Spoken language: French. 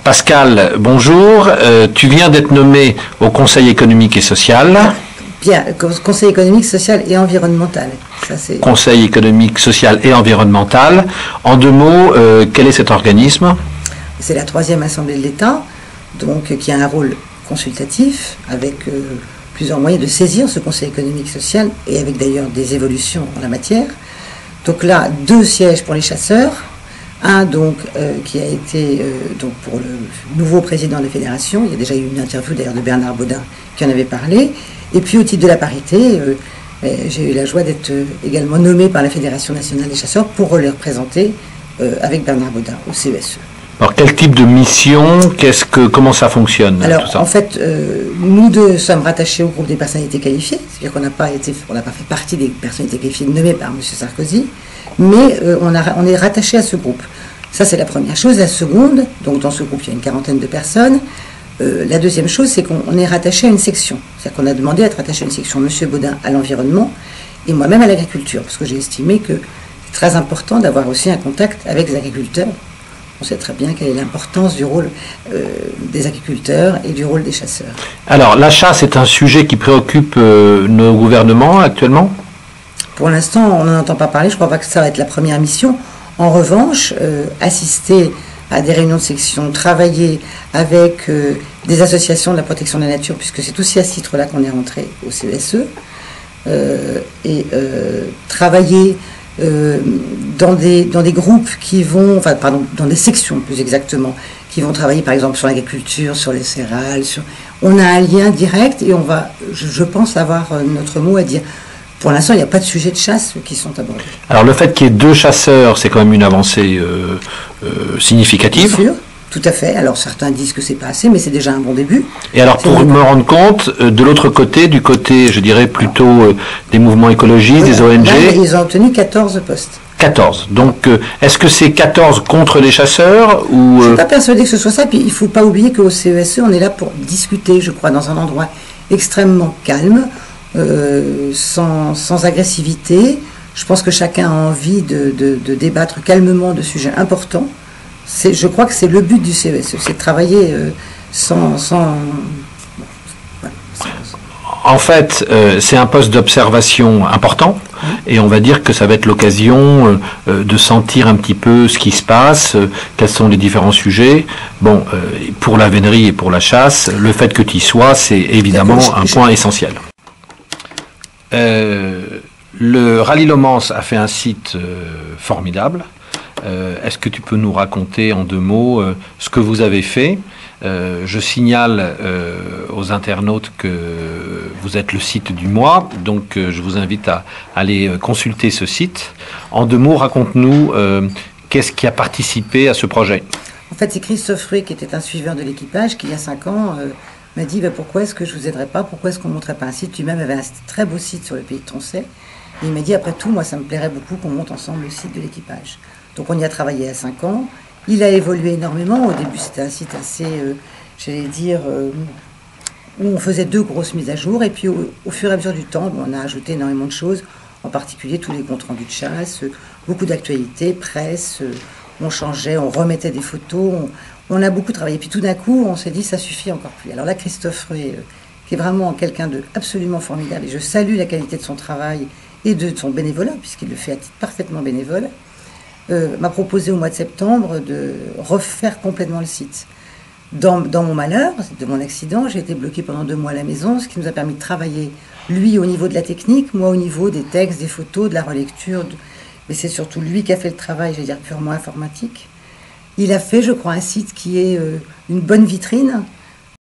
Pascal, bonjour. Tu viens d'être nommé au Conseil économique et social. Bien, Conseil économique, social et environnemental. Ça, c'est... Conseil économique, social et environnemental. En deux mots, quel est cet organisme? C'est la 3e Assemblée de l'État, donc qui a un rôle consultatif, avec plusieurs moyens de saisir ce Conseil économique social, et avec d'ailleurs des évolutions en la matière. Donc là, 2 sièges pour les chasseurs, un donc qui a été donc pour le nouveau président de la fédération. Il y a déjà eu une interview d'ailleurs de Bernard Baudin qui en avait parlé. Et puis au titre de la parité, j'ai eu la joie d'être également nommé par la Fédération nationale des chasseurs pour les représenter avec Bernard Baudin au CESE. Alors quel type de mission, comment ça fonctionne? Alors tout ça? en fait, nous deux sommes rattachés au groupe des personnalités qualifiées, c'est-à-dire qu'on n'a pas fait partie des personnalités qualifiées nommées par M. Sarkozy, mais on est rattaché à ce groupe. Ça c'est la première chose. La seconde, donc dans ce groupe il y a une 40aine de personnes. La deuxième chose, c'est qu'on est rattaché à une section. C'est-à-dire qu'on a demandé à être rattaché à une section, M. Baudin à l'environnement et moi-même à l'agriculture, parce que j'ai estimé que c'est très important d'avoir aussi un contact avec les agriculteurs. On sait très bien quelle est l'importance du rôle des agriculteurs et du rôle des chasseurs. Alors, la chasse est un sujet qui préoccupe nos gouvernements actuellement? Pour l'instant, on n'en entend pas parler. Je crois pas que ça va être la première mission. En revanche, assister à des réunions de section, travailler avec des associations de la protection de la nature, puisque c'est aussi à ce titre-là qu'on est rentré au CESE, et travailler dans des groupes qui vont, dans des sections plus exactement, qui vont travailler par exemple sur l'agriculture, sur les céréales, on a un lien direct et on va, je pense, avoir notre mot à dire. Pour l'instant, il n'y a pas de sujet de chasse qui sont abordés. Alors le fait qu'il y ait 2 chasseurs, c'est quand même une avancée significative. Bien sûr, tout à fait. Alors certains disent que c'est pas assez, mais c'est déjà un bon début. Et alors pour me rendre compte, de l'autre côté, du côté, je dirais plutôt des mouvements écologistes, des ONG... Là, ils ont obtenu 14 postes. 14. Donc est-ce que c'est 14 contre les chasseurs ou... Je ne suis pas persuadée que ce soit ça. Puis il ne faut pas oublier qu'au CESE, on est là pour discuter, je crois, dans un endroit extrêmement calme, sans agressivité. Je pense que chacun a envie de débattre calmement de sujets importants. Je crois que c'est le but du CESE, c'est de travailler En fait, c'est un poste d'observation important, et on va dire que ça va être l'occasion de sentir un petit peu ce qui se passe, quels sont les différents sujets. Bon, pour la vénerie et pour la chasse, le fait que tu y sois, c'est évidemment un point essentiel. Le Rallye Lomance a fait un site formidable. Est-ce que tu peux nous raconter en 2 mots ce que vous avez fait? Je signale aux internautes que vous êtes le site du mois, donc je vous invite à aller consulter ce site. En 2 mots, raconte-nous qu'est-ce qui a participé à ce projet? En fait, c'est Christophe Ruy, qui était un suiveur de l'équipage, qui il y a 5 ans m'a dit pourquoi est-ce que je vous aiderais pas, pourquoi est-ce qu'on ne montrait pas un site. Lui-même avait un très beau site sur le pays de Tronchet. Et il m'a dit, après tout, moi ça me plairait beaucoup qu'on monte ensemble le site de l'équipage. Donc on y a travaillé à 5 ans. Il a évolué énormément. Au début, c'était un site assez, j'allais dire, où on faisait 2 grosses mises à jour. Et puis au fur et à mesure du temps, on a ajouté énormément de choses, en particulier tous les comptes rendus de chasse, beaucoup d'actualités, presse, on changeait, on remettait des photos, on a beaucoup travaillé. Puis tout d'un coup, on s'est dit, ça suffit encore plus. Alors là, Christophe Ruy, qui est vraiment quelqu'un de absolument formidable, et je salue la qualité de son travail et de son bénévolat, puisqu'il le fait à titre parfaitement bénévole, m'a proposé au mois de septembre de refaire complètement le site. Dans mon malheur, de mon accident, j'ai été bloqué pendant 2 mois à la maison, ce qui nous a permis de travailler, lui au niveau de la technique, moi au niveau des textes, des photos, de la relecture, mais c'est surtout lui qui a fait le travail, je vais dire purement informatique. Il a fait, je crois, un site qui est une bonne vitrine